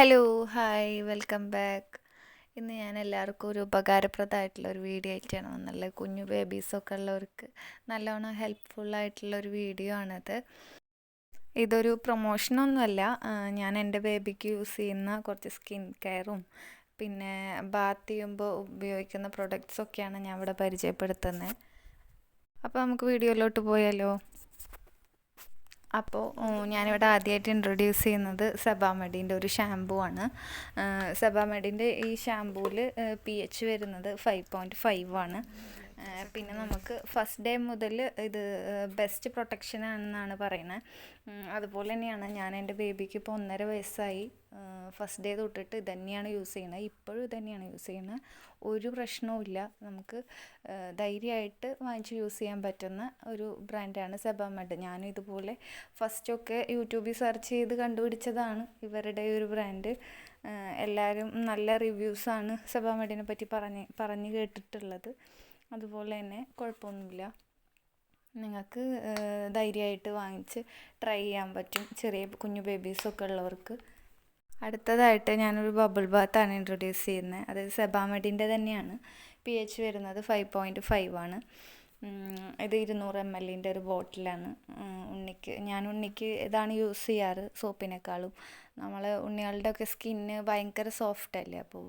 Hello, hi, welcome back. ഇന്ന് ഞാൻ എല്ലാവർക്കും ഒരു ഉപകാരപ്രദമായിട്ടുള്ള ഒരു വീഡിയോ ആയിട്ടാണ് വന്നുള്ളത്. കുഞ്ഞു ബേബീസൊക്കെ ഉള്ളവർക്ക് നല്ലോണം ഹെൽപ്ഫുള്ളായിട്ടുള്ളൊരു വീഡിയോ ആണിത്. ഇതൊരു പ്രൊമോഷനൊന്നുമല്ല. ഞാൻ എൻ്റെ ബേബിക്ക് യൂസ് ചെയ്യുന്ന കുറച്ച് സ്കിൻ കെയറും പിന്നെ ബാത്ത് ചെയ്യുമ്പോൾ ഉപയോഗിക്കുന്ന പ്രൊഡക്ട്സൊക്കെയാണ് ഞാൻ ഇവിടെ പരിചയപ്പെടുത്തുന്നത്. അപ്പോൾ നമുക്ക് വീഡിയോയിലോട്ട് പോയാലോ? അപ്പോൾ ഞാനിവിടെ ആദ്യമായിട്ട് ഇൻട്രൊഡ്യൂസ് ചെയ്യുന്നത് സെബാമെഡിൻ്റെ ഒരു ഷാമ്പൂ ആണ്. സെബാമെഡിൻ്റെ ഈ ഷാമ്പൂവിൽ pH വരുന്നത് 5.5 ആണ്. പിന്നെ നമുക്ക് ഫസ്റ്റ് ഡേ മുതൽ ഇത് ബെസ്റ്റ് പ്രൊട്ടക്ഷൻ ആണെന്നാണ് പറയുന്നത്. അതുപോലെ തന്നെയാണ് ഞാൻ എൻ്റെ ബേബിക്ക് ഇപ്പോൾ 1.5 വയസ്സായി. ഫസ്റ്റ് ഡേ തൊട്ടിട്ട് ഇത് തന്നെയാണ് യൂസ് ചെയ്യുന്നത്. ഇപ്പോഴും ഇത് തന്നെയാണ് യൂസ് ചെയ്യുന്നത്. ഒരു പ്രശ്നവുമില്ല. നമുക്ക് ധൈര്യമായിട്ട് വാങ്ങിച്ച് യൂസ് ചെയ്യാൻ പറ്റുന്ന ഒരു ബ്രാൻഡാണ് സെബാമെഡ്. ഞാനും ഇതുപോലെ ഫസ്റ്റൊക്കെ യൂട്യൂബിൽ സെർച്ച് ചെയ്ത് കണ്ടുപിടിച്ചതാണ് ഇവരുടെ ഒരു ബ്രാൻഡ്. എല്ലാവരും നല്ല റിവ്യൂസാണ് സെബാമെഡിനെ പറ്റി പറഞ്ഞ് കേട്ടിട്ടുള്ളത്. അതുപോലെ തന്നെ കുഴപ്പമൊന്നുമില്ല. നിങ്ങൾക്ക് ധൈര്യമായിട്ട് വാങ്ങിച്ച് ട്രൈ ചെയ്യാൻ പറ്റും, ചെറിയ കുഞ്ഞു ബേബീസൊക്കെ ഉള്ളവർക്ക്. അടുത്തതായിട്ട് ഞാനൊരു ബബിൾ ബാത്താണ് ഇൻട്രൊഡ്യൂസ് ചെയ്യുന്നത്. അത് സെബാമെഡിൻ്റെ തന്നെയാണ്. pH വരുന്നത് 5.5 ആണ്. ഇത് 200 ml ഒരു ബോട്ടിലാണ്. ഉണ്ണിക്ക് ഇതാണ് യൂസ് ചെയ്യാറ് സോപ്പിനേക്കാളും. നമ്മൾ ഉണ്ണികളുടെ ഒക്കെ സ്കിന്ന് ഭയങ്കര സോഫ്റ്റ് അല്ലേ, അപ്പോൾ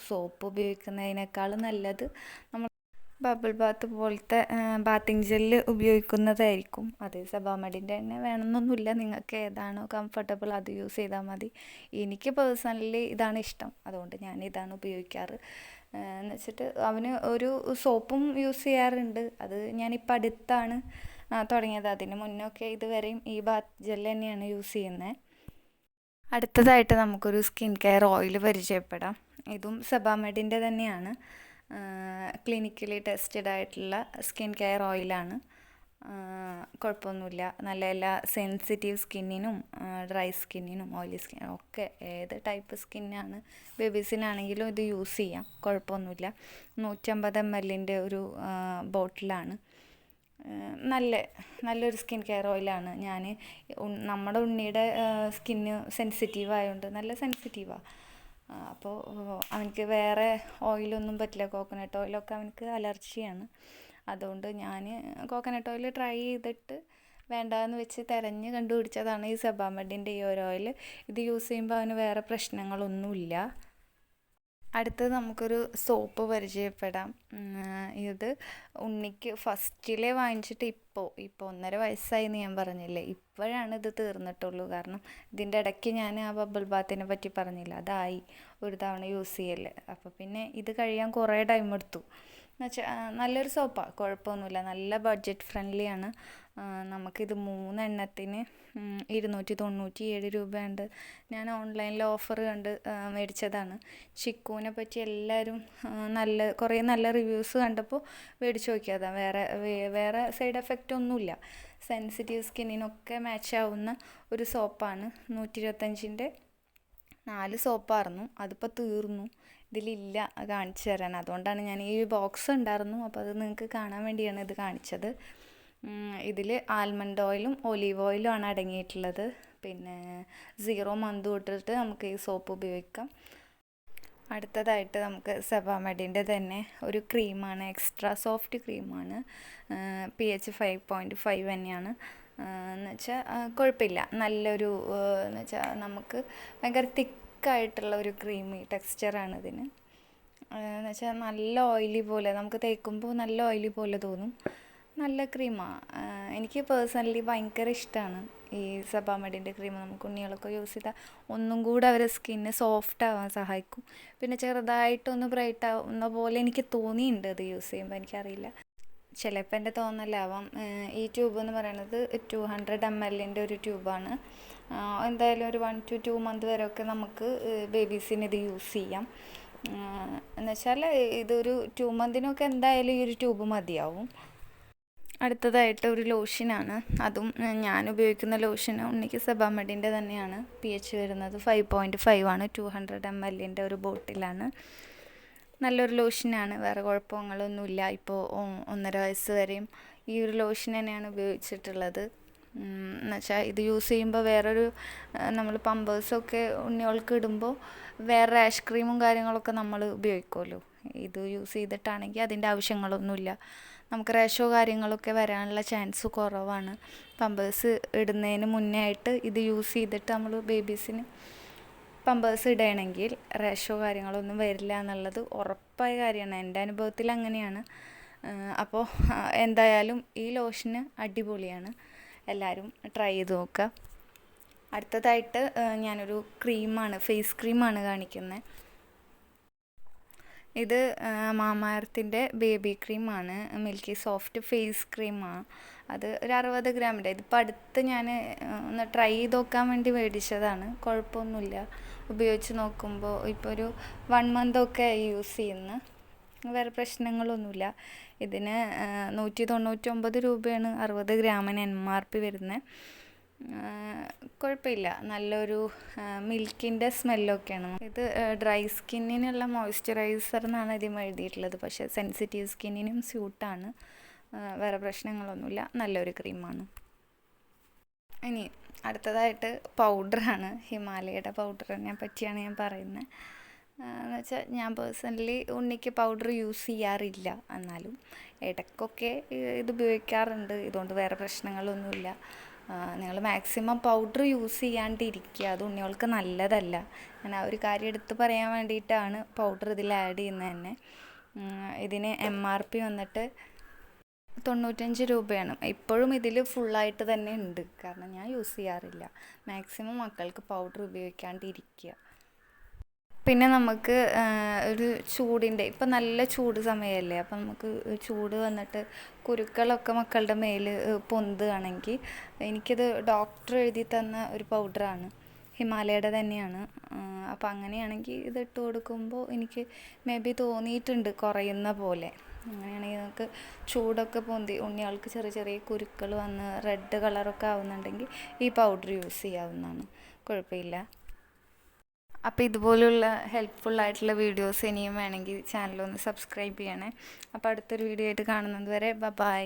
സോപ്പ് ഉപയോഗിക്കുന്നതിനേക്കാളും നല്ലത് നമ്മൾ ബബിൾ ബാത്ത് പോലത്തെ ബാത്തിങ് ജെല്ല് ഉപയോഗിക്കുന്നതായിരിക്കും. അത് സെബാമെഡിൻ്റെ തന്നെ വേണമെന്നൊന്നുമില്ല. നിങ്ങൾക്ക് ഏതാണോ കംഫർട്ടബിൾ അത് യൂസ് ചെയ്താൽ മതി. എനിക്ക് പേഴ്സണലി ഇതാണ് ഇഷ്ടം, അതുകൊണ്ട് ഞാൻ ഇതാണ് ഉപയോഗിക്കാറ്. എന്ന് വെച്ചിട്ട് അവന് ഒരു സോപ്പും യൂസ് ചെയ്യാറുണ്ട്. അത് ഞാനിപ്പോൾ അടുത്താണ് തുടങ്ങിയത്. അതിന് മുന്നൊക്കെ ഇതുവരെയും ഈ ബാത്ത് ജെല്ല് തന്നെയാണ് യൂസ് ചെയ്യുന്നത്. അടുത്തതായിട്ട് നമുക്കൊരു സ്കിൻ കെയർ ഓയിൽ പരിചയപ്പെടാം. ഇതും സെബാമെഡിൻ്റെ തന്നെയാണ്. ക്ലിനിക്കലി ടെസ്റ്റഡ് ആയിട്ടുള്ള സ്കിൻ കെയർ ഓയിലാണ്. കുഴപ്പമൊന്നുമില്ല. നല്ല എല്ലാ സെൻസിറ്റീവ് സ്കിന്നിനും ഡ്രൈ സ്കിന്നിനും ഓയിലി സ്കിന്നിനും ഒക്കെ ഏത് ടൈപ്പ് സ്കിന്നാണ് ബേബീസിനാണെങ്കിലും ഇത് യൂസ് ചെയ്യാം, കുഴപ്പമൊന്നുമില്ല. 150 ml ഒരു ബോട്ടിലാണ്. നല്ലൊരു സ്കിൻ കെയർ ഓയിലാണ്. നമ്മുടെ ഉണ്ണിയുടെ സ്കിന്ന് സെൻസിറ്റീവ് ആയതുകൊണ്ട് നല്ല സെൻസിറ്റീവാണ്. അപ്പോൾ അവനക്ക് വേറെ ഓയിലൊന്നും പറ്റില്ല. കോക്കനട്ട് ഓയിലൊക്കെ അവനക്ക് അലർജിയാണ്. അതുകൊണ്ട് ഞാൻ കോക്കനട്ട് ഓയിൽ ട്രൈ ചെയ്തിട്ട് വേണ്ടാന്ന് വെച്ച് തിരഞ്ഞ് കണ്ടുപിടിച്ചതാണ് ഈ സെബാമെഡിൻ്റെ ഈ ഒരു ഓയിൽ. ഇത് യൂസ് ചെയ്യുമ്പോൾ അവന് വേറെ പ്രശ്നങ്ങളൊന്നുമില്ല. അടുത്തത് നമുക്കൊരു സോപ്പ് പരിചയപ്പെടാം. ഇത് ഉണ്ണിക്ക് ഫസ്റ്റിലെ വാങ്ങിച്ചിട്ട് ഇപ്പോൾ 1.5 വയസ്സായി എന്ന് ഞാൻ പറഞ്ഞില്ലേ, ഇപ്പോഴാണ് ഇത് തീർന്നിട്ടുള്ളൂ. കാരണം ഇതിൻ്റെ ഇടയ്ക്ക് ഞാൻ ആ ബബിൾ ബാത്തിനെ പറ്റി പറഞ്ഞില്ല, അതായി ഒരു തവണ യൂസ് ചെയ്യൽ. അപ്പോൾ പിന്നെ ഇത് കഴിയാൻ കുറേ ടൈം എടുത്തു. എന്നുവെച്ചാൽ നല്ലൊരു സോപ്പാണ്, കുഴപ്പമൊന്നുമില്ല. നല്ല ബഡ്ജറ്റ് ഫ്രണ്ട്ലിയാണ്. നമുക്കിത് 3 എണ്ണത്തിന് 297 രൂപയുണ്ട്. ഞാൻ ഓൺലൈനിൽ ഓഫർ കണ്ട് മേടിച്ചതാണ്. ചിക്കുവിനെ പറ്റി എല്ലാവരും കുറേ നല്ല റിവ്യൂസ് കണ്ടപ്പോൾ മേടിച്ച് നോക്കിയതാണ്. വേറെ സൈഡ് എഫക്റ്റ് ഒന്നുമില്ല. സെൻസിറ്റീവ് സ്കിന്നിനൊക്കെ മാച്ച് ആവുന്ന ഒരു സോപ്പാണ്. 125ൻ്റെ 4 സോപ്പായിരുന്നു. അതിപ്പോൾ തീർന്നു. ഇതിലില്ല കാണിച്ചു തരാൻ. അതുകൊണ്ടാണ് ഞാൻ ഈ ബോക്സ് ഉണ്ടായിരുന്നു, അപ്പോൾ അത് നിങ്ങൾക്ക് കാണാൻ വേണ്ടിയാണ് ഇത് കാണിച്ചത്. ഇതിൽ ആൽമണ്ട് ഓയിലും ഒലീവ് ഓയിലും ആണ് അടങ്ങിയിട്ടുള്ളത്. പിന്നെ 0 മന്ത് തൊട്ടിട്ട് നമുക്ക് ഈ സോപ്പ് ഉപയോഗിക്കാം. അടുത്തതായിട്ട് നമുക്ക് സെബാമെഡിൻ്റെ തന്നെ ഒരു ക്രീമാണ്. എക്സ്ട്രാ സോഫ്റ്റ് ക്രീമാണ്. pH 5.5 തന്നെയാണ്. എന്ന് വെച്ചാൽ കുഴപ്പമില്ല. നല്ലൊരു എന്ന് വെച്ചാൽ നമുക്ക് ഭയങ്കര തിക്കായിട്ടുള്ള ഒരു ക്രീമി ടെക്സ്ചറാണ് ഇതിന്. എന്ന് വെച്ചാൽ നല്ല ഓയിലി പോലെ, നമുക്ക് തേക്കുമ്പോൾ നല്ല ഓയിലി പോലെ തോന്നും. നല്ല ക്രീമാണ്. എനിക്ക് പേഴ്സണലി ഭയങ്കര ഇഷ്ടമാണ് ഈ സെബാമെഡിൻ്റെ ക്രീം. നമുക്ക് ഉണ്ണികളൊക്കെ യൂസ് ചെയ്താൽ ഒന്നും കൂടെ അവരുടെ സ്കിന്ന് സോഫ്റ്റ് ആവാൻ സഹായിക്കും. പിന്നെ ചെറുതായിട്ടൊന്ന് ബ്രൈറ്റ് ആവുന്ന പോലെ എനിക്ക് തോന്നിയിട്ടുണ്ട് അത് യൂസ് ചെയ്യുമ്പോൾ. എനിക്കറിയില്ല, ചിലപ്പോൾ എൻ്റെ തോന്നലാവാം. ഈ ട്യൂബ് എന്ന് പറയുന്നത് 200 ml ഒരു ട്യൂബാണ്. എന്തായാലും ഒരു 1 to 2 മന്ത് വരെയൊക്കെ നമുക്ക് ബേബീസിന് ഇത് യൂസ് ചെയ്യാം. എന്നുവെച്ചാൽ ഇതൊരു 2 മന്തിനൊക്കെ എന്തായാലും ഈ ഒരു ട്യൂബ് മതിയാവും. അടുത്തതായിട്ട് ഒരു ലോഷനാണ്. അതും ഞാൻ ഉപയോഗിക്കുന്ന ലോഷൻ ഉണ്ണിക്ക് സെബാമെഡിൻ്റെ തന്നെയാണ്. pH വരുന്നത് 5.5 ആണ്. 200 ml ഒരു ബോട്ടിലാണ്. നല്ലൊരു ലോഷനാണ്. വേറെ കുഴപ്പങ്ങളൊന്നുമില്ല. ഇപ്പോൾ 1.5 വയസ്സ് വരെയും ഈ ഒരു ലോഷൻ തന്നെയാണ് ഉപയോഗിച്ചിട്ടുള്ളത്. എന്നുവെച്ചാൽ ഇത് യൂസ് ചെയ്യുമ്പോൾ വേറൊരു നമ്മൾ പമ്പേഴ്സൊക്കെ ഉണ്ണികൾക്ക് ഇടുമ്പോൾ വേറെ റാഷ് ക്രീമും കാര്യങ്ങളൊക്കെ നമ്മൾ ഉപയോഗിക്കുമല്ലോ. ഇത് യൂസ് ചെയ്തിട്ടാണെങ്കിൽ അതിൻ്റെ ആവശ്യങ്ങളൊന്നുമില്ല. നമുക്ക് റാഷോ കാര്യങ്ങളൊക്കെ വരാനുള്ള ചാൻസ് കുറവാണ്. പമ്പേഴ്സ് ഇടുന്നതിന് മുന്നേ ആയിട്ട് ഇത് യൂസ് ചെയ്തിട്ട് നമ്മൾ ബേബീസിന് പമ്പേഴ്സ് ഇടുകയാണെങ്കിൽ റാഷോ കാര്യങ്ങളൊന്നും വരില്ല എന്നുള്ളത് ഉറപ്പായ കാര്യമാണ്. എൻ്റെ അനുഭവത്തിൽ അങ്ങനെയാണ്. അപ്പോൾ എന്തായാലും ഈ ലോഷന് അടിപൊളിയാണ്. എല്ലാവരും ട്രൈ ചെയ്ത് നോക്കുക. അടുത്തതായിട്ട് ഞാനൊരു ക്രീമാണ്, ഫേസ് ക്രീമാണ് കാണിക്കുന്നത്. ഇത് മാമാ എർത്തിൻ്റെ ബേബി ക്രീമാണ്, മിൽക്കി സോഫ്റ്റ് ഫേസ് ക്രീമാണ്. അത് ഒരു 60 ഗ്രാമിൻ്റെ. ഇതിപ്പോൾ അടുത്ത് ഞാൻ ഒന്ന് ട്രൈ ചെയ്ത് നോക്കാൻ വേണ്ടി മേടിച്ചതാണ്. കുഴപ്പമൊന്നുമില്ല. ഉപയോഗിച്ച് നോക്കുമ്പോൾ ഇപ്പോൾ ഒരു 1 മന്തൊക്കെ യൂസ് ചെയ്യുന്നു. വേറെ പ്രശ്നങ്ങളൊന്നുമില്ല. ഇതിന് 199 രൂപയാണ് 60 ഗ്രാമിന് MRP വരുന്നത്. കുഴപ്പമില്ല, നല്ലൊരു മിൽക്കിൻ്റെ സ്മെല്ലൊക്കെയാണ്. ഇത് ഡ്രൈ സ്കിന്നിനുള്ള മോയ്സ്ചറൈസർ എന്നാണ് ഇതിൽ എഴുതിയിട്ടുള്ളത്. പക്ഷേ സെൻസിറ്റീവ് സ്കിന്നിനും സ്യൂട്ടാണ്. വേറെ പ്രശ്നങ്ങളൊന്നുമില്ല. നല്ലൊരു ക്രീമാണ്. ഇനി അടുത്തതായിട്ട് പൗഡറാണ്. ഹിമാലയയുടെ പൗഡറിനെ പറ്റിയാണ് ഞാൻ പറയുന്നത്. എന്ന് വെച്ചാൽ ഞാൻ പേഴ്സണലി ഉണ്ണിക്ക് പൗഡർ യൂസ് ചെയ്യാറില്ല. എന്നാലും ഇടയ്ക്കൊക്കെ ഇത് ഉപയോഗിക്കാറുണ്ട്. ഇതുകൊണ്ട് വേറെ പ്രശ്നങ്ങളൊന്നുമില്ല. നിങ്ങൾ മാക്സിമം പൗഡർ യൂസ് ചെയ്യാണ്ടിരിക്കുക. അത് ഉണ്ണികൾക്ക് നല്ലതല്ല. ഞാൻ ആ ഒരു കാര്യം എടുത്ത് പറയാൻ വേണ്ടിയിട്ടാണ് പൗഡർ ഇതിൽ ആഡ് ചെയ്യുന്നത് തന്നെ. ഇതിന് MRP വന്നിട്ട് 95 രൂപയാണ്. ഇപ്പോഴും ഇതിൽ ഫുള്ളായിട്ട് തന്നെ ഉണ്ട്. കാരണം ഞാൻ യൂസ് ചെയ്യാറില്ല. മാക്സിമം മക്കൾക്ക് പൗഡർ ഉപയോഗിക്കാണ്ടിരിക്കുക. പിന്നെ നമുക്ക് ഒരു ചൂടിൻ്റെ, ഇപ്പം നല്ല ചൂട് സമയമല്ലേ, അപ്പം നമുക്ക് ചൂട് വന്നിട്ട് കുരുക്കളൊക്കെ മക്കളുടെ മേൽ പൊന്തുകയാണെങ്കിൽ എനിക്കിത് ഡോക്ടർ എഴുതി തന്ന ഒരു പൗഡറാണ്. ഹിമാലയയുടെ തന്നെയാണ്. അപ്പോൾ അങ്ങനെയാണെങ്കിൽ ഇത് ഇട്ട് കൊടുക്കുമ്പോൾ എനിക്ക് മേ ബി തോന്നിയിട്ടുണ്ട് കുറയുന്ന പോലെ. അങ്ങനെയാണെങ്കിൽ നമുക്ക് ചൂടൊക്കെ പൊന്തി ഉണ്ണികൾക്ക് ചെറിയ ചെറിയ കുരുക്കൾ വന്ന് റെഡ് കളറൊക്കെ ആവുന്നുണ്ടെങ്കിൽ ഈ പൗഡർ യൂസ് ചെയ്യാവുന്നതാണ്. കുഴപ്പമില്ല. അപ്പോൾ ഇതുപോലുള്ള ഹെൽപ്ഫുള്ളായിട്ടുള്ള വീഡിയോസ് ഇനിയും വേണമെങ്കിൽ ചാനലൊന്ന് സബ്സ്ക്രൈബ് ചെയ്യണേ. അപ്പോൾ അടുത്തൊരു വീഡിയോ ആയിട്ട് കാണുന്നത് വരെ ബൈ.